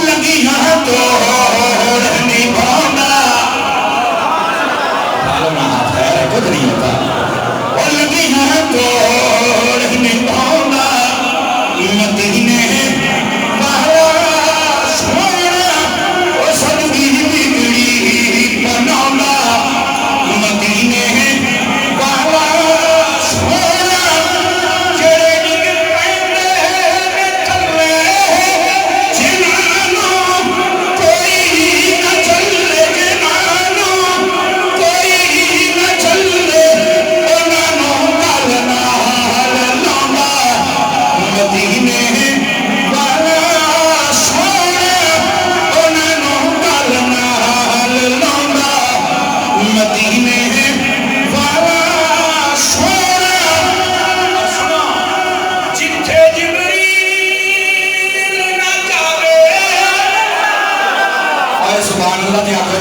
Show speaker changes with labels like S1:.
S1: लगियां तोड़ निभाना ना हाथ है कुछ नहीं होता और लगियां तोड़ निभाना मदीने वाला सोना वो सबकी बिगड़ी बनाना मदीने वाला सोना जेड़े डिग पैंदे थल्ले जिन्हां कोई ना चले जिन्हां कोई ना चले उन्हां नूं गल नाल लाउंदा मदीने वाला सोना उन्हां नूं गल नाल लाउंदा मदीने वाला सोना जिथे जिबरील ना जावे और सुभान अल्लाह ते आखो